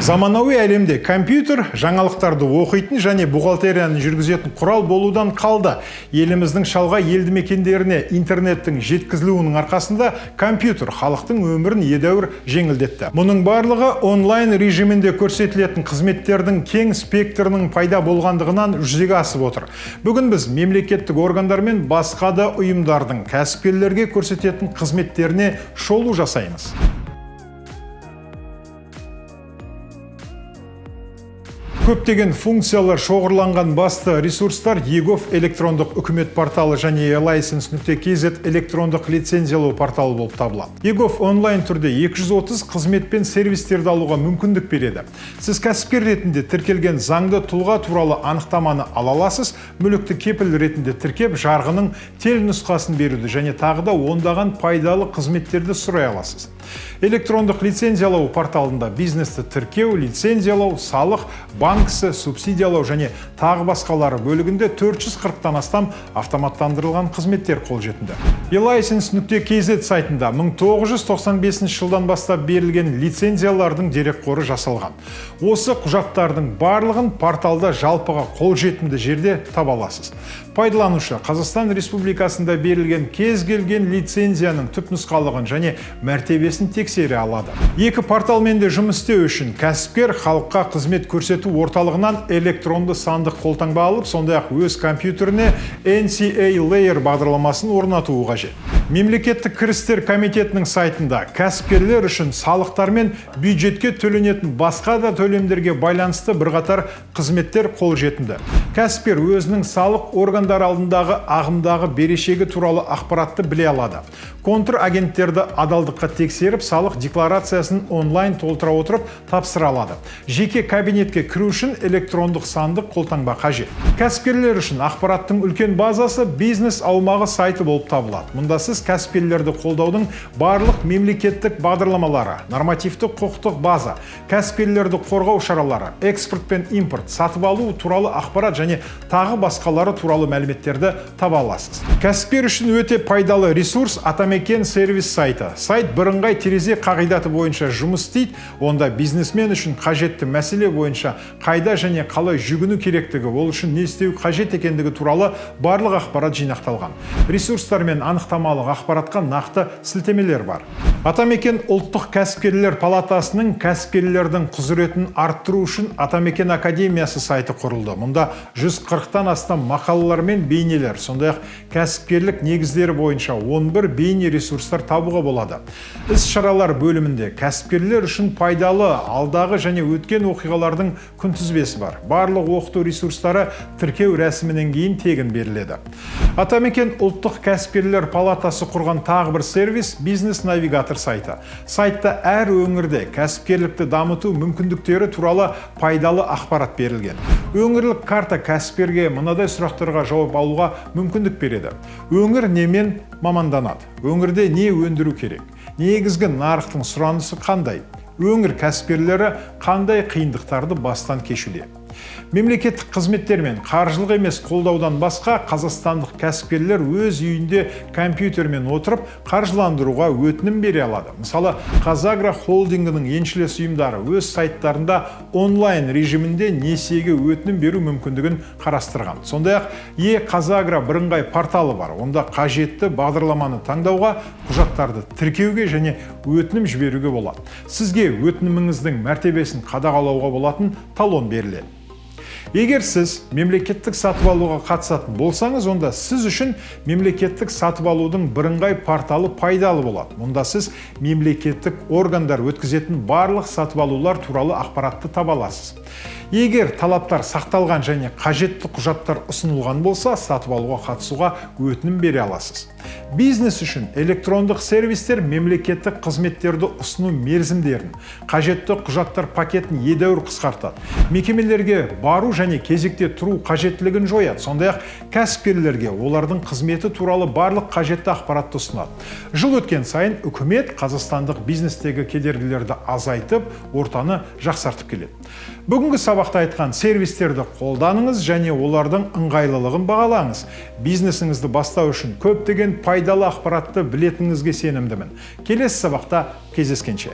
Заманауи әлемде компьютер жаңалықтарды оқитын және бухгалтерияны жүргізетін құрал болудан қалды. Еліміздің шалғай елді мекендеріне интернеттің жеткізілуінің арқасында компьютер халықтың өмірін едәуір жеңілдетті. Мұның барлығы онлайн режимінде көрсетілетін қызметтердің кең спектрінің пайда болғандығынан жүзеге асып отыр. Бүгін біз мемлекеттік органдар мен басқа да ұйымдардың кәсіпкерлерге көрсететін қызметтеріне шолу жасаймыз. Көптеген функциялар шоғырланған басты ресурстар егов электрондық үкімет порталы және e-license.kz электрондық лицензиялау порталы болып табылады. егов онлайн түрде 230 қызмет пен сервистерді алуға мүмкіндік береді. Сіз кәсіпкер ретінде тіркелген заңды тұлға туралы анықтаманы ала аласыз, мүлікті кепіл ретінде тіркеп, жарғының телнұсқасын беруді және тағы да ондаған пайдалы қызметтерді сұрай аласыз. Электрондық лицензиялау порталында бизнесті тіркеу, лицензиялау, салық, банк ісі, субсидиялау және тағы басқалары бөлігінде 440-тан астам автоматтандырылған қызметтер қолжетімді. e-license.kz сайтында 1995 жылдан бастап берілген лицензиялардың дерекқоры жасалған. Осы құжаттардың барлығын порталда жалпыға қолжетімді жерде таба аласыз. Пайдаланушы Қазақстан Республикасында берілген кез келген лицензияның түпнұсқалығын және мәртебесін тексере алады. Екі порталмен де жұмыс істеу үшін кәсіпкер халыққа қызмет көрсету орталығынан электронды сандық қолтаңба алып, сондай-ақ өз компьютеріне NCA Layer бағдарламасын орнатуы қажет. Мемлекеттік кірістер комитетінің сайтында кәсіпкерлер үшін салықтар мен бюджетке төленетін басқа да төлемдерге байланысты бірқатар қызметтер қолжетімді. Кәсіпкер өзінің салық органдар алдындағы ағымдағы берешегі туралы ақпаратты біле алады. Контрагенттерді адалдыққа тексеріп, салық декларациясын онлайн толтыра отырып тапсыра алады. Жеке кабинетке кіру үшін электрондық сандық қолтаңба қажет. Кәсіпкерлер үшін ақпараттың үлкен базасы бизнес аумағы сайты болып табылады. Мұнда сіз кәсіпкерлерді қолдаудың барлық мемлекеттік бағдарламалары, нормативті құқықтық база, кәсіпкерлерді қорғау шаралары, экспорт пен импорт, сатып алу туралы ақпарат және тағы басқалары туралы мәліметтерді таба аласыз. Кәсіпкер үшін өте пайдалы ресурс Атамекен сервис сайты. Сайт бірыңғай терезе қағидаты бойынша жұмыс істейді. Онда бизнесмен үшін қажетті мәселе бойынша қайда және қалай жүгіну керектігі, ол үшін не істеу қажет екендігі туралы барлық ақпарат жинақталған. Ресурстар мен анықтамалық ақпаратқа нақты сілтемелер бар. Атамекен ұлттық кәсіпкерлер палатасының кәсіпкерлердің құзыретін арттыру үшін Атамекен академиясы сайты құрылды. Мұнда 140-тан астам мақалалар мен бейнелер, сондай-ақ кәсіпкерлік негіздері бойынша 11 бейне ресурстар табуға болады. Іс-шаралар бөлімінде кәсіпкерлер үшін пайдалы алдағы және өткен оқиғалардың күнтізбесі бар. Барлық оқыту ресурстары тіркеу рәсімінен кейін тегін беріледі. Атамекен ұлттық кәсіпкерлер палатасы құрған тағы бір сервис бизнес-навигатор сайты. Сайтта әр өңірде кәсіпкерлікті дамыту мүмкіндіктері туралы пайдалы ақпарат берілген. Өңірлік карта кәсіпкерге мынадай сұрақтарға жауап алуға мүмкіндік береді. Өңір немен маманданады? Өңірде не өндіру керек? Негізгі нарықтың сұранысы қандай? Өңір кәсіпкерлері қандай қиындықтарды бастан кешуде? Мемлекеттік қызметтер мен қаржылық емес қолдаудан басқа қазақстандық кәсіпкерлер өз үйінде компьютермен отырып қаржыландыруға өтінім бере алады. Мысалы, Қазагро холдингінің еншілес ұйымдары өз сайттарында онлайн режимінде несиеге өтінім беру мүмкіндігін қарастырған. Сондай-ақ Қазагро бірыңғай порталы бар. Онда қажетті бағдарламаны таңдауға, құжаттарды тіркеуге және өтінім жіберуге болады. Сізге өтініміңіздің мәртебесін қадағалауға болатын талон беріледі. Егер сіз мемлекеттік сатып алуға қатысатын болсаңыз, онда сіз үшін мемлекеттік сатып алудың бірыңғай порталы пайдалы болады. Мұнда сіз мемлекеттік органдар өткізетін барлық сатып алулар туралы ақпаратты таба аласыз. Егер талаптар сақталған және қажетті құжаттар ұсынылған болса, сатып алуға қатысуға өтінім бере аласыз. Бизнес үшін электрондық сервистер мемлекеттік қызметтерді ұсыну мерзімдерін, қажетті құжаттар пакетін едәуір қысқартады. Мекемелерге бару және кезекте тұру қажеттілігін жояды. Сондай-ақ кәсіпкерлерге олардың қызметі туралы барлық қажетті ақпаратты ұсынады. Жыл өткен сайын үкімет қазақстандық бизнестегі кедергілерді азайтып, ортаны жақсартып келеді. Бүгінгі сабақта айтқан сервистерді қолданыңыз және олардың ыңғайлылығын бағалаңыз. Бизнесіңізді бастау үшін көптеген пайдалы ақпаратты білетініңізге сенімдімін. Келесі сабақта кездескенше.